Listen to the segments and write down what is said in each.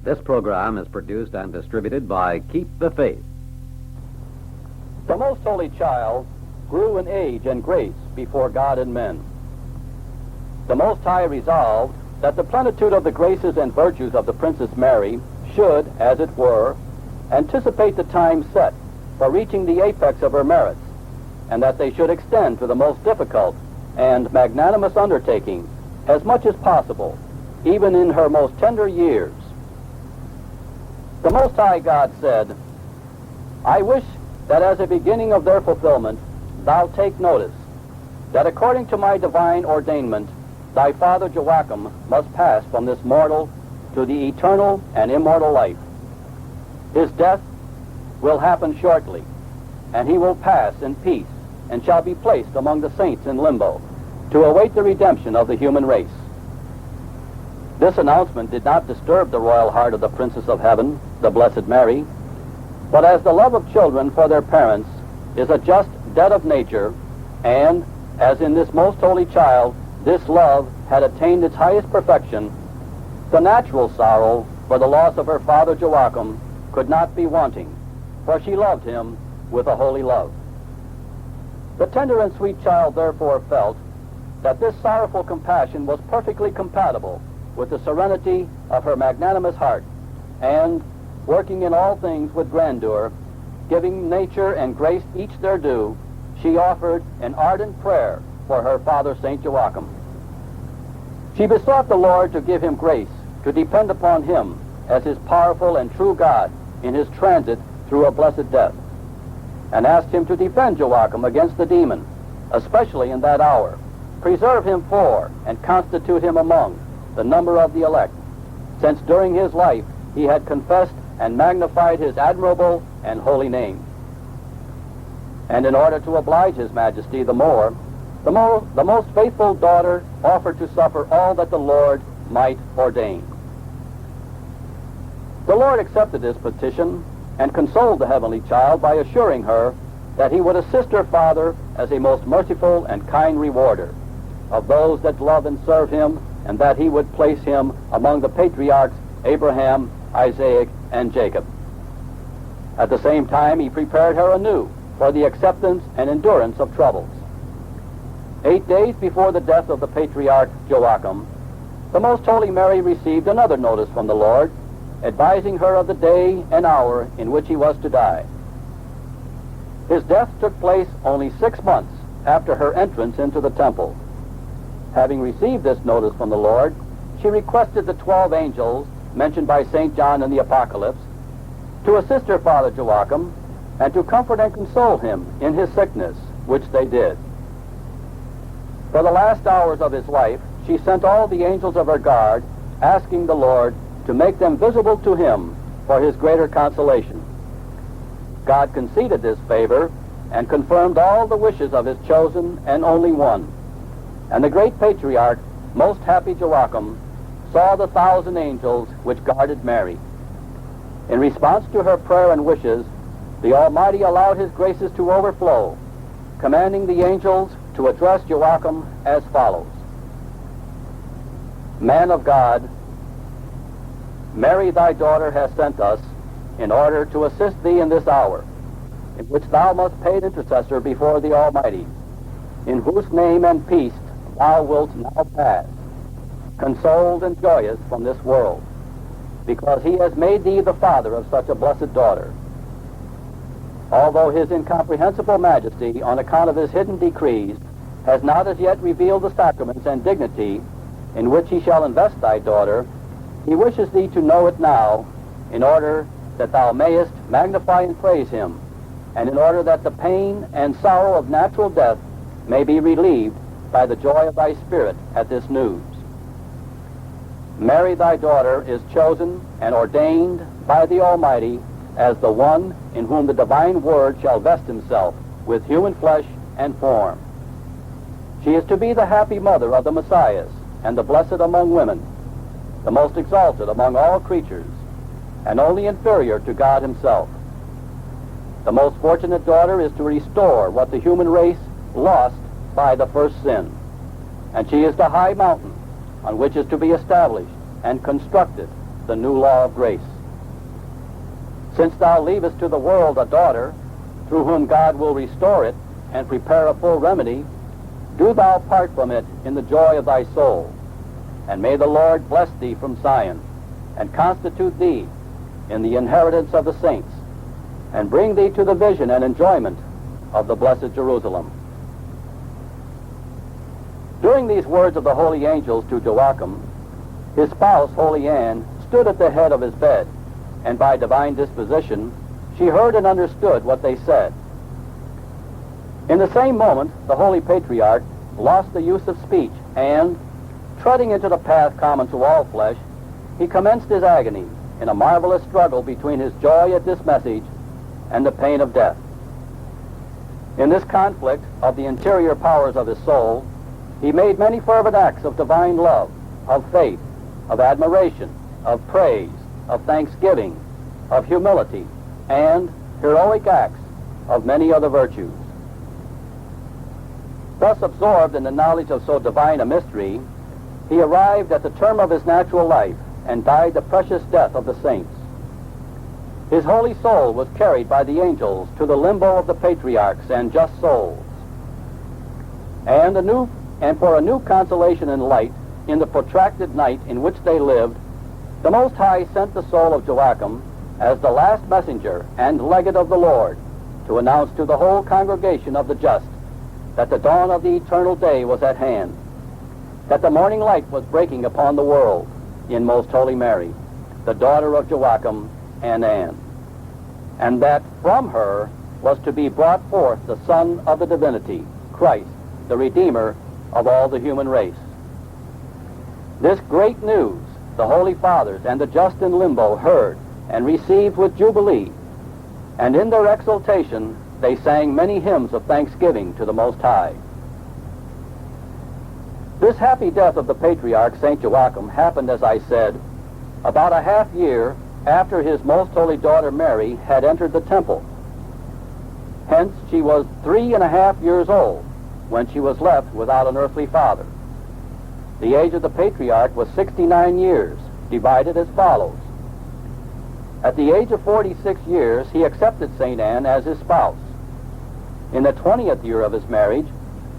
This program is produced and distributed by Keep the Faith. The Most Holy Child grew in age and grace before God and men. The Most High resolved that the plenitude of the graces and virtues of the Princess Mary should, as it were, anticipate the time set for reaching the apex of her merits, and that they should extend to the most difficult and magnanimous undertaking as much as possible, even in her most tender years. The Most High God said, "I wish that as a beginning of their fulfillment, thou take notice that according to my divine ordainment, thy father Joachim must pass from this mortal to the eternal and immortal life. His death will happen shortly, and he will pass in peace and shall be placed among the saints in limbo to await the redemption of the human race." This announcement did not disturb the royal heart of the Princess of Heaven, the Blessed Mary, but as the love of children for their parents is a just debt of nature, and as in this most holy child this love had attained its highest perfection, the natural sorrow for the loss of her father Joachim could not be wanting, for she loved him with a holy love. The tender and sweet child therefore felt that this sorrowful compassion was perfectly compatible with the serenity of her magnanimous heart, and, working in all things with grandeur, giving nature and grace each their due, she offered an ardent prayer for her father St. Joachim. She besought the Lord to give him grace to depend upon him as his powerful and true God in his transit through a blessed death, and asked him to defend Joachim against the demon, especially in that hour, preserve him for and constitute him among the number of the elect, since during his life he had confessed and magnified his admirable and holy name. And in order to oblige his majesty the more, the most faithful daughter offered to suffer all that the Lord might ordain. The Lord accepted this petition and consoled the heavenly child by assuring her that he would assist her father as a most merciful and kind rewarder of those that love and serve him, and that he would place him among the patriarchs Abraham, Isaac, and Jacob. At the same time, he prepared her anew for the acceptance and endurance of troubles. 8 days before the death of the patriarch Joachim, the Most Holy Mary received another notice from the Lord, advising her of the day and hour in which he was to die. His death took place only 6 months after her entrance into the temple. Having received this notice from the Lord, she requested the 12 angels mentioned by St. John in the Apocalypse to assist her father Joachim and to comfort and console him in his sickness, which they did. For the last hours of his life, she sent all the angels of her guard, asking the Lord to make them visible to him for his greater consolation. God conceded this favor and confirmed all the wishes of his chosen and only one. And the great patriarch, most happy Joachim, saw the 1,000 angels which guarded Mary. In response to her prayer and wishes, the Almighty allowed his graces to overflow, commanding the angels to address Joachim as follows: "Man of God, Mary thy daughter has sent us in order to assist thee in this hour, in which thou must pay intercessor before the Almighty, in whose name and peace thou wilt now pass, consoled and joyous from this world, because he has made thee the father of such a blessed daughter. Although his incomprehensible majesty, on account of his hidden decrees, has not as yet revealed the sacraments and dignity in which he shall invest thy daughter, he wishes thee to know it now, in order that thou mayest magnify and praise him, and in order that the pain and sorrow of natural death may be relieved by the joy of thy spirit at this news. Mary thy daughter is chosen and ordained by the Almighty as the one in whom the divine word shall vest himself with human flesh and form. She is to be the happy mother of the Messiah and the blessed among women, the most exalted among all creatures, and only inferior to God himself. The most fortunate daughter is to restore what the human race lost by the first sin, and she is the high mountain on which is to be established and constructed the new law of grace. Since thou leavest to the world a daughter, through whom God will restore it and prepare a full remedy, do thou part from it in the joy of thy soul. And may the Lord bless thee from Zion, and constitute thee in the inheritance of the saints, and bring thee to the vision and enjoyment of the blessed Jerusalem. During these words of the holy angels to Joachim, his spouse, Holy Anne, stood at the head of his bed, and by divine disposition, she heard and understood what they said. In the same moment, the holy patriarch lost the use of speech, and, treading into the path common to all flesh, he commenced his agony in a marvelous struggle between his joy at this message and the pain of death. In this conflict of the interior powers of his soul, he made many fervent acts of divine love, of faith, of admiration, of praise, of thanksgiving, of humility, and heroic acts of many other virtues. Thus absorbed in the knowledge of so divine a mystery, he arrived at the term of his natural life and died the precious death of the saints. His holy soul was carried by the angels to the limbo of the patriarchs and just souls. And for a new consolation and light in the protracted night in which they lived, the Most High sent the soul of Joachim as the last messenger and legate of the Lord to announce to the whole congregation of the just that the dawn of the eternal day was at hand, that the morning light was breaking upon the world in Most Holy Mary, the daughter of Joachim and Anne, and that from her was to be brought forth the Son of the divinity, Christ, the Redeemer of all the human race. This great news the Holy Fathers and the just in limbo heard and received with jubilee, and in their exultation they sang many hymns of thanksgiving to the Most High. This happy death of the patriarch St. Joachim happened, as I said, about a half year after his most holy daughter Mary had entered the temple. Hence she was 3.5 years old when she was left without an earthly father. The age of the patriarch was 69 years, divided as follows. At the age of 46 years, he accepted St. Anne as his spouse. In the 20th year of his marriage,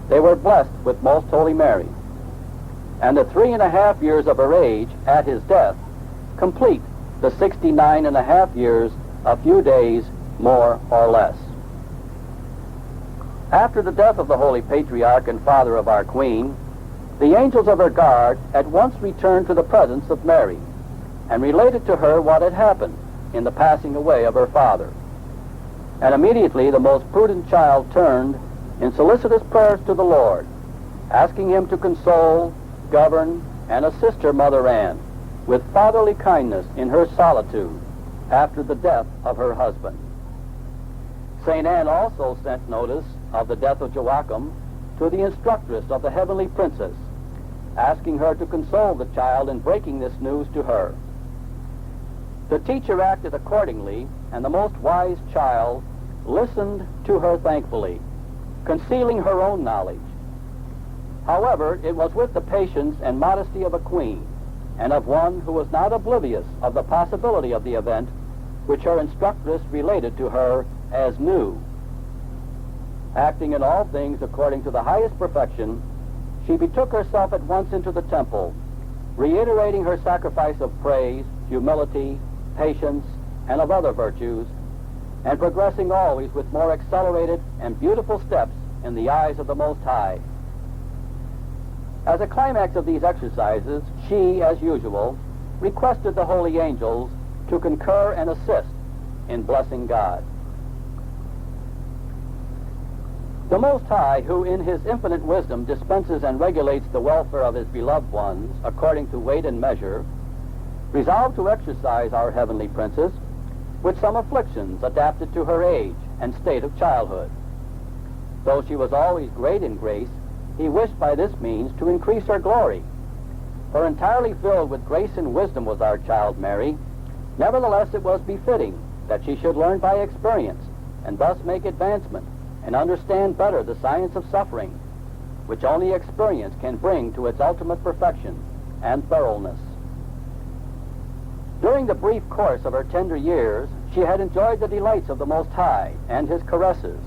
they were blessed with Most Holy Mary. And the 3.5 years of her age at his death complete the 69.5 years, a few days more or less. After the death of the holy patriarch and father of our queen, the angels of her guard at once returned to the presence of Mary and related to her what had happened in the passing away of her father. And immediately the most prudent child turned in solicitous prayers to the Lord, asking him to console, govern, and assist her mother Anne with fatherly kindness in her solitude after the death of her husband. St. Anne also sent notice of the death of Joachim to the instructress of the heavenly princess, asking her to console the child in breaking this news to her. The teacher acted accordingly, and the most wise child listened to her thankfully, concealing her own knowledge. However, it was with the patience and modesty of a queen, and of one who was not oblivious of the possibility of the event, which her instructress related to her as new. Acting in all things according to the highest perfection, she betook herself at once into the temple, reiterating her sacrifice of praise, humility, patience, and of other virtues, and progressing always with more accelerated and beautiful steps in the eyes of the Most High. As a climax of these exercises, she, as usual, requested the holy angels to concur and assist in blessing God. The Most High, who in his infinite wisdom dispenses and regulates the welfare of his beloved ones according to weight and measure, resolved to exercise our heavenly princess with some afflictions adapted to her age and state of childhood. Though she was always great in grace, he wished by this means to increase her glory. For entirely filled with grace and wisdom was our child Mary. Nevertheless, it was befitting that she should learn by experience, and thus make advancement, and understand better the science of suffering, which only experience can bring to its ultimate perfection and thoroughness. During the brief course of her tender years, she had enjoyed the delights of the Most High and his caresses,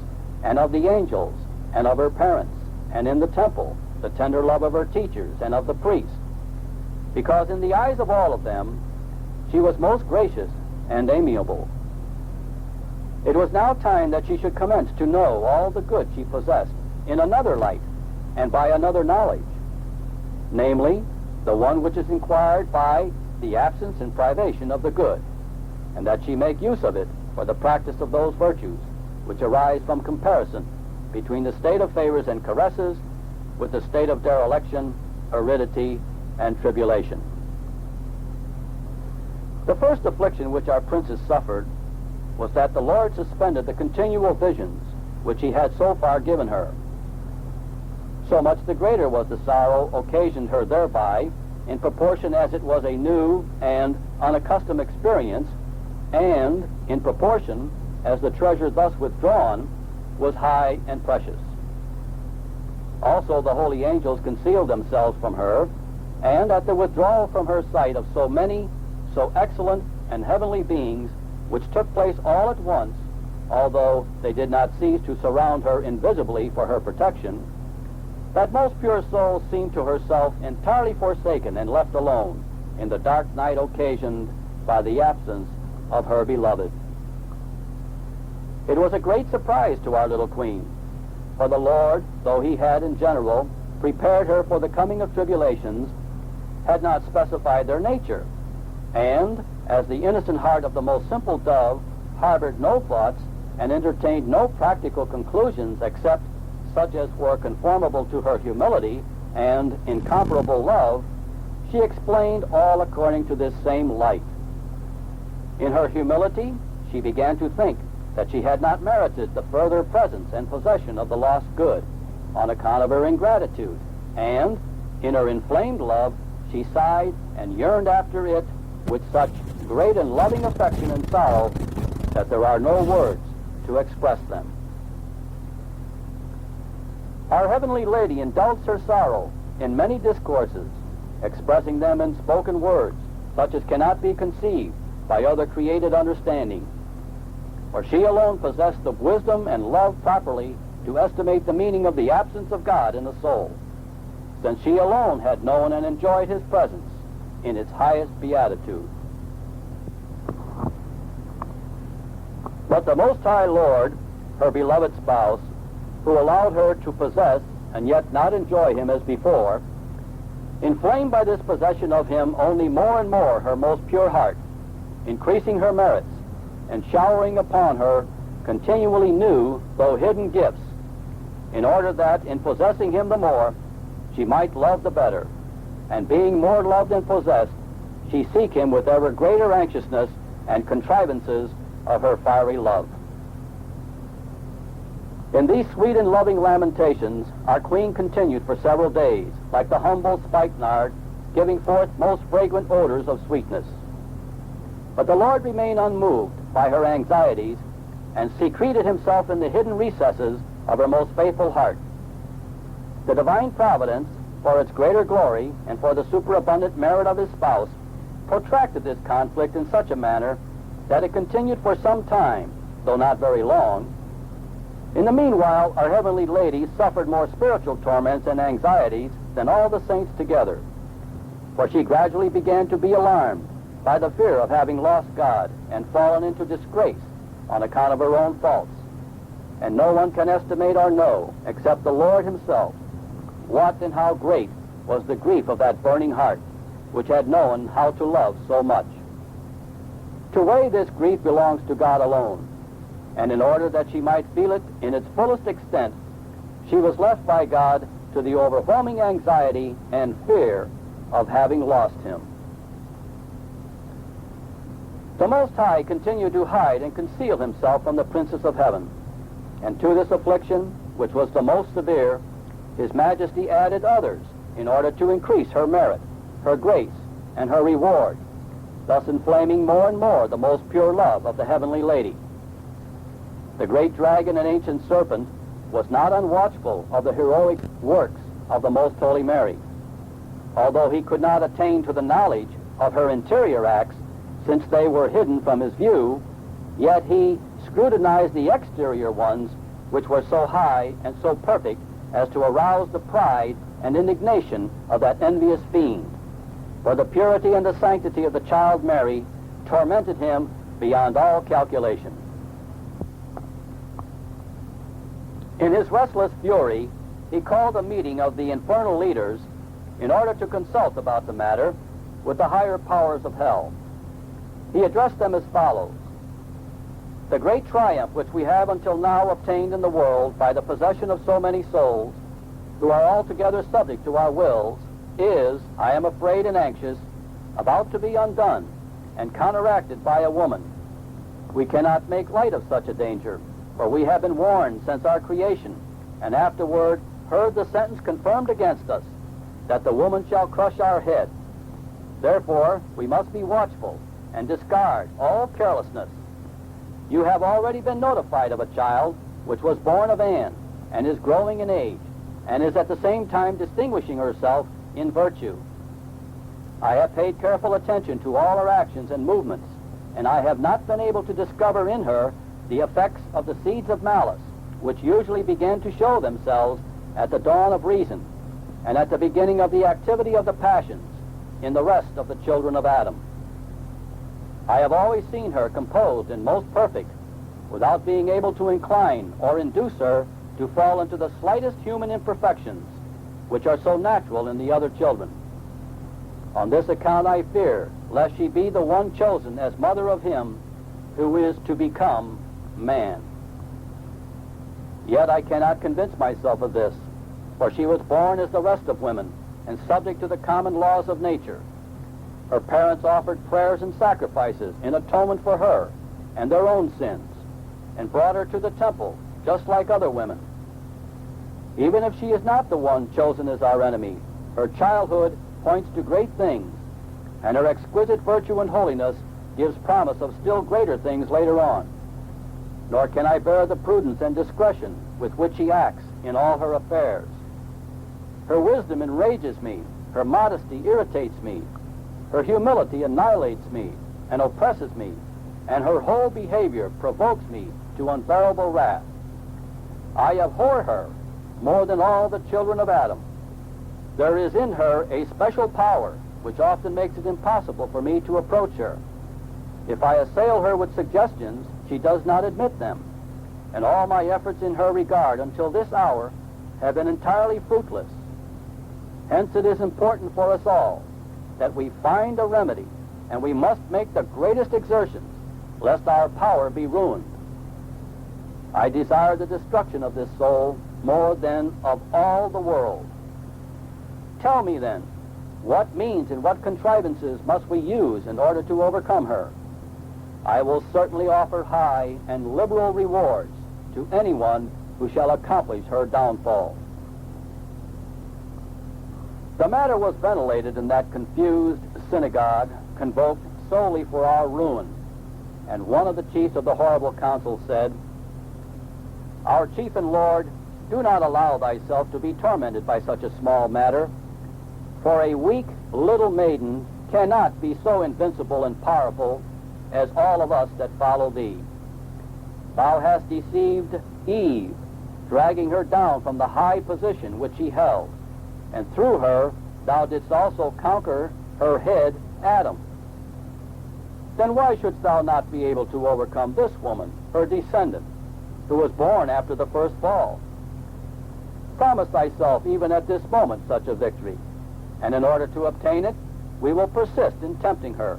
and of the angels, and of her parents, and in the temple, the tender love of her teachers and of the priests, because in the eyes of all of them, she was most gracious and amiable. It was now time that she should commence to know all the good she possessed in another light and by another knowledge, namely, the one which is inquired by the absence and privation of the good, and that she make use of it for the practice of those virtues which arise from comparison between the state of favors and caresses with the state of dereliction, aridity, and tribulation. The first affliction which our princess suffered was that the Lord suspended the continual visions which he had so far given her. So much the greater was the sorrow occasioned her thereby, in proportion as it was a new and unaccustomed experience, and in proportion as the treasure thus withdrawn was high and precious. Also the holy angels concealed themselves from her, and at the withdrawal from her sight of so many, so excellent and heavenly beings, which took place all at once, although they did not cease to surround her invisibly for her protection, that most pure soul seemed to herself entirely forsaken and left alone in the dark night occasioned by the absence of her beloved. It was a great surprise to our little queen, for the Lord, though he had in general prepared her for the coming of tribulations, had not specified their nature, and as the innocent heart of the most simple dove harbored no thoughts and entertained no practical conclusions except such as were conformable to her humility and incomparable love, she explained all according to this same light. In her humility, she began to think that she had not merited the further presence and possession of the lost good on account of her ingratitude, and in her inflamed love, she sighed and yearned after it with such great and loving affection and sorrow that there are no words to express them. Our heavenly lady indulged her sorrow in many discourses, expressing them in spoken words, such as cannot be conceived by other created understanding. For she alone possessed the wisdom and love properly to estimate the meaning of the absence of God in the soul, since she alone had known and enjoyed his presence in its highest beatitude. But the Most High Lord, her beloved spouse, who allowed her to possess and yet not enjoy him as before, inflamed by this possession of him only more and more her most pure heart, increasing her merits, and showering upon her continually new, though hidden gifts, in order that, in possessing him the more, she might love the better, and being more loved and possessed, she seek him with ever greater anxiousness and contrivances of her fiery love. In these sweet and loving lamentations, our queen continued for several days, like the humble spikenard, giving forth most fragrant odors of sweetness. But the Lord remained unmoved by her anxieties, and secreted himself in the hidden recesses of her most faithful heart. The divine providence, for its greater glory and for the superabundant merit of his spouse, protracted this conflict in such a manner that it continued for some time, though not very long. In the meanwhile, our heavenly lady suffered more spiritual torments and anxieties than all the saints together, for she gradually began to be alarmed by the fear of having lost God and fallen into disgrace on account of her own faults. And no one can estimate or know, except the Lord himself, what and how great was the grief of that burning heart, which had known how to love so much. To weigh this grief belongs to God alone, and in order that she might feel it in its fullest extent, she was left by God to the overwhelming anxiety and fear of having lost him. The Most High continued to hide and conceal himself from the Princess of Heaven, and to this affliction, which was the most severe, his Majesty added others in order to increase her merit, her grace, and her reward, thus inflaming more and more the most pure love of the heavenly lady. The great dragon and ancient serpent was not unwatchful of the heroic works of the Most Holy Mary. Although he could not attain to the knowledge of her interior acts, since they were hidden from his view, yet he scrutinized the exterior ones, which were so high and so perfect as to arouse the pride and indignation of that envious fiend. For the purity and the sanctity of the child Mary tormented him beyond all calculation. In his restless fury, he called a meeting of the infernal leaders in order to consult about the matter with the higher powers of hell. He addressed them as follows: "The great triumph which we have until now obtained in the world by the possession of so many souls, who are altogether subject to our wills, is, I am afraid and anxious, about to be undone and counteracted by a woman. We cannot make light of such a danger, for we have been warned since our creation, and afterward heard the sentence confirmed against us, that the woman shall crush our head. Therefore, we must be watchful and discard all carelessness. You have already been notified of a child which was born of Anne, and is growing in age, and is at the same time distinguishing herself in virtue. I have paid careful attention to all her actions and movements, and I have not been able to discover in her the effects of the seeds of malice, which usually begin to show themselves at the dawn of reason, and at the beginning of the activity of the passions in the rest of the children of Adam. I have always seen her composed and most perfect, without being able to incline or induce her to fall into the slightest human imperfections, which are so natural in the other children. On this account I fear lest she be the one chosen as mother of him who is to become man. Yet I cannot convince myself of this, for she was born as the rest of women, and subject to the common laws of nature. Her parents offered prayers and sacrifices in atonement for her and their own sins, and brought her to the temple, just like other women. Even if she is not the one chosen as our enemy, her childhood points to great things, and her exquisite virtue and holiness gives promise of still greater things later on. Nor can I bear the prudence and discretion with which she acts in all her affairs. Her wisdom enrages me, her modesty irritates me, her humility annihilates me and oppresses me, and her whole behavior provokes me to unbearable wrath. I abhor her more than all the children of Adam. There is in her a special power which often makes it impossible for me to approach her. If I assail her with suggestions, she does not admit them, and all my efforts in her regard until this hour have been entirely fruitless. Hence it is important for us all that we find a remedy, and we must make the greatest exertions, lest our power be ruined. I desire the destruction of this soul more than of all the world. Tell me then, what means and what contrivances must we use in order to overcome her? I will certainly offer high and liberal rewards to anyone who shall accomplish her downfall." The matter was ventilated in that confused synagogue, convoked solely for our ruin, and one of the chiefs of the horrible council said, "Our chief and lord, do not allow thyself to be tormented by such a small matter, for a weak little maiden cannot be so invincible and powerful as all of us that follow thee. Thou hast deceived Eve, dragging her down from the high position which she held, and through her thou didst also conquer her head, Adam. Then why shouldst thou not be able to overcome this woman, her descendant, who was born after the first fall? Promise thyself even at this moment such a victory, and in order to obtain it, we will persist in tempting her,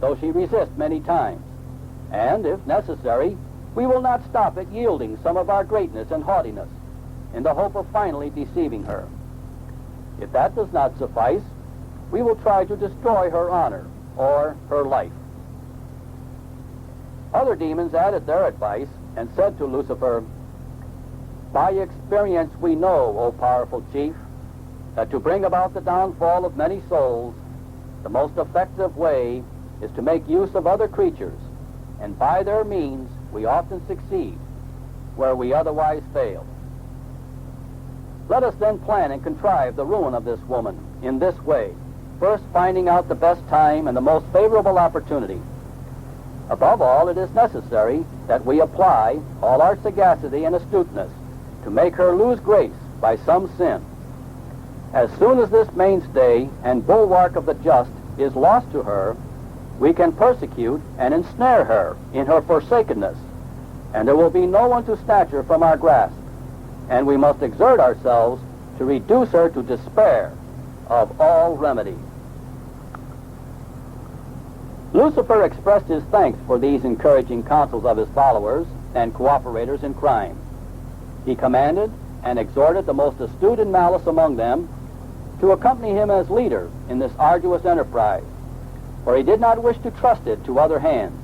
though she resist many times, and, if necessary, we will not stop at yielding some of our greatness and haughtiness, in the hope of finally deceiving her. If that does not suffice, we will try to destroy her honor or her life." Other demons added their advice and said to Lucifer, "By experience we know, O powerful chief, that to bring about the downfall of many souls, the most effective way is to make use of other creatures, and by their means we often succeed where we otherwise fail. Let us then plan and contrive the ruin of this woman in this way, first finding out the best time and the most favorable opportunity, Above all, it is necessary that we apply all our sagacity and astuteness to make her lose grace by some sin. As soon as this mainstay and bulwark of the just is lost to her, we can persecute and ensnare her in her forsakenness, and there will be no one to snatch her from our grasp, and we must exert ourselves to reduce her to despair of all remedy. Lucifer expressed his thanks for these encouraging counsels of his followers and cooperators in crime. He commanded and exhorted the most astute in malice among them to accompany him as leader in this arduous enterprise, for he did not wish to trust it to other hands.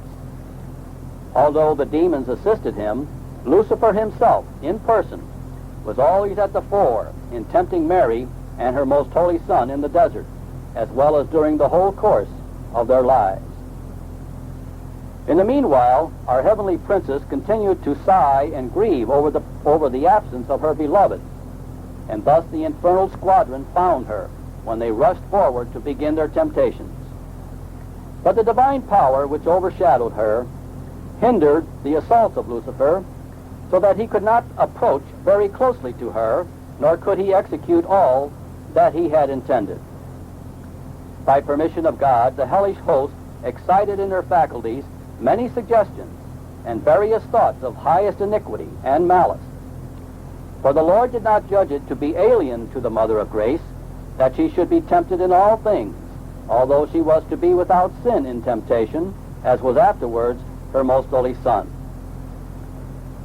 Although the demons assisted him, Lucifer himself, in person, was always at the fore in tempting Mary and her most holy Son in the desert, as well as during the whole course of their lives. In the meanwhile, our heavenly princess continued to sigh and grieve over the absence of her beloved, and thus the infernal squadron found her when they rushed forward to begin their temptations. But the divine power which overshadowed her hindered the assaults of Lucifer, so that he could not approach very closely to her, nor could he execute all that he had intended. By permission of God, the hellish host excited in their faculties many suggestions and various thoughts of highest iniquity and malice. For the Lord did not judge it to be alien to the Mother of Grace that she should be tempted in all things, although she was to be without sin in temptation, as was afterwards her most holy Son.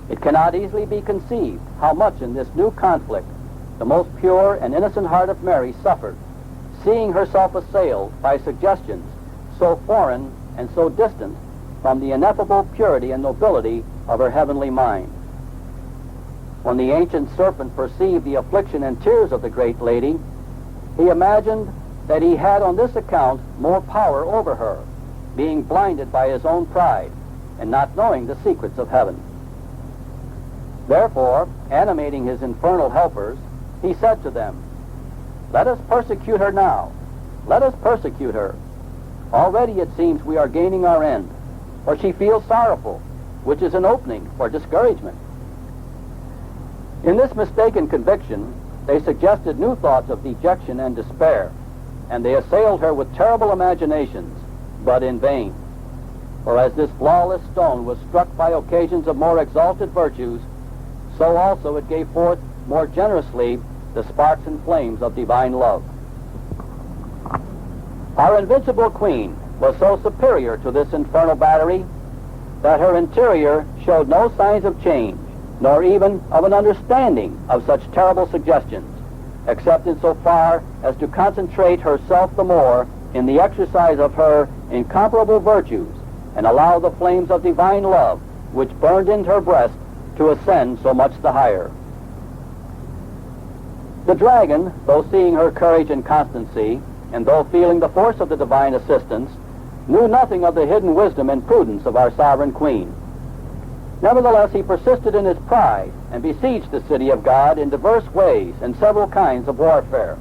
It cannot easily be conceived how much in this new conflict the most pure and innocent heart of Mary suffered, seeing herself assailed by suggestions so foreign and so distant from the ineffable purity and nobility of her heavenly mind. When the ancient serpent perceived the affliction and tears of the great lady, he imagined that he had on this account more power over her, being blinded by his own pride and not knowing the secrets of heaven. Therefore, animating his infernal helpers, he said to them, "Let us persecute her now. Let us persecute her. Already it seems we are gaining our end, for she feels sorrowful, which is an opening for discouragement." In this mistaken conviction, they suggested new thoughts of dejection and despair, and they assailed her with terrible imaginations, but in vain. For as this flawless stone was struck by occasions of more exalted virtues, so also it gave forth more generously the sparks and flames of divine love. Our invincible queen was so superior to this infernal battery that her interior showed no signs of change, nor even of an understanding of such terrible suggestions, except in so far as to concentrate herself the more in the exercise of her incomparable virtues, and allow the flames of divine love, which burned in her breast, to ascend so much the higher. The dragon, though seeing her courage and constancy, and though feeling the force of the divine assistance, knew nothing of the hidden wisdom and prudence of our sovereign queen. Nevertheless, he persisted in his pride and besieged the city of God in diverse ways and several kinds of warfare.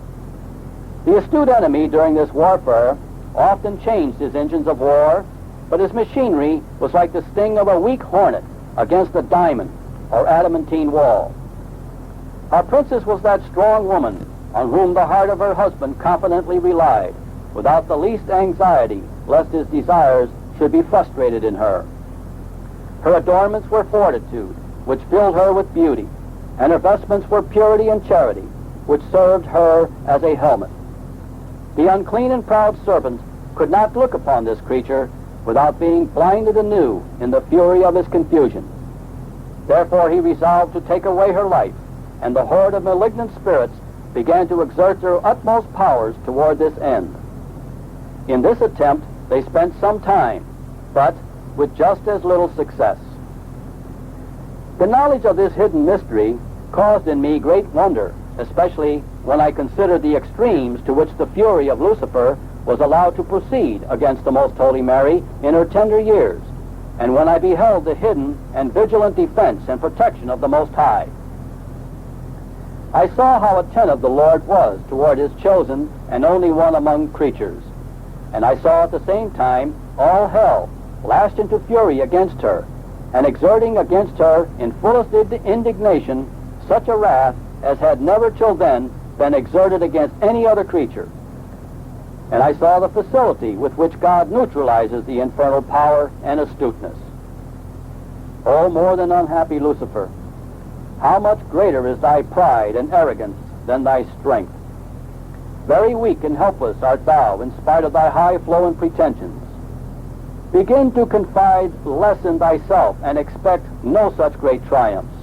The astute enemy during this warfare often changed his engines of war, but his machinery was like the sting of a weak hornet against a diamond or adamantine wall. Our princess was that strong woman on whom the heart of her husband confidently relied, without the least anxiety lest his desires should be frustrated in her. Her adornments were fortitude, which filled her with beauty, and her vestments were purity and charity, which served her as a helmet. The unclean and proud serpent could not look upon this creature without being blinded anew in the fury of his confusion. Therefore he resolved to take away her life, and the horde of malignant spirits began to exert their utmost powers toward this end. In this attempt they spent some time, but with just as little success. The knowledge of this hidden mystery caused in me great wonder, especially when I considered the extremes to which the fury of Lucifer was allowed to proceed against the Most Holy Mary in her tender years, and when I beheld the hidden and vigilant defense and protection of the Most High. I saw how attentive the Lord was toward his chosen and only one among creatures, and I saw at the same time all hell lashed into fury against her, and exerting against her in fullest indignation such a wrath as had never till then been exerted against any other creature. And I saw the facility with which God neutralizes the infernal power and astuteness. O more than unhappy Lucifer, how much greater is thy pride and arrogance than thy strength. Very weak and helpless art thou in spite of thy high flow and pretensions. Begin to confide less in thyself and expect no such great triumphs.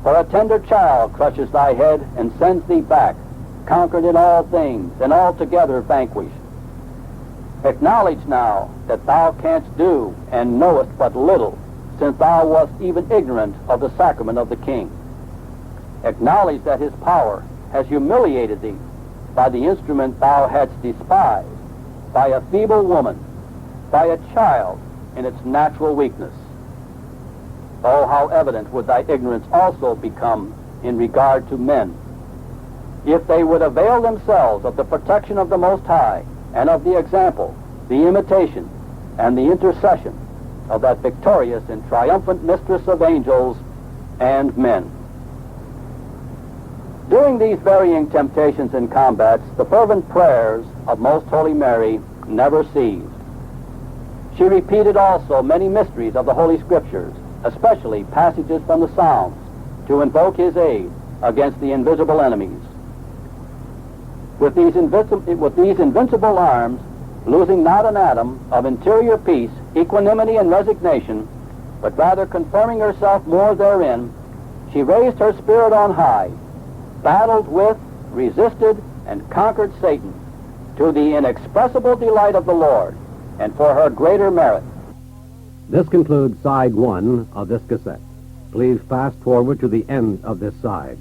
For a tender child crushes thy head and sends thee back, conquered in all things and altogether vanquished. Acknowledge now that thou canst do and knowest but little, since thou wast even ignorant of the sacrament of the King. Acknowledge that his power has humiliated thee by the instrument thou hadst despised, by a feeble woman, by a child in its natural weakness. Oh, how evident would thy ignorance also become in regard to men, if they would avail themselves of the protection of the Most High and of the example, the imitation, and the intercession of that victorious and triumphant mistress of angels and men. During these varying temptations and combats, the fervent prayers of Most Holy Mary never ceased. She repeated also many mysteries of the Holy Scriptures, especially passages from the Psalms, to invoke his aid against the invisible enemies. With these invincible arms, losing not an atom of interior peace, equanimity, and resignation, but rather confirming herself more therein, she raised her spirit on high, battled with, resisted, and conquered Satan, to the inexpressible delight of the Lord, and for her greater merit. This concludes side 1 of this cassette. Please fast forward to the end of this side.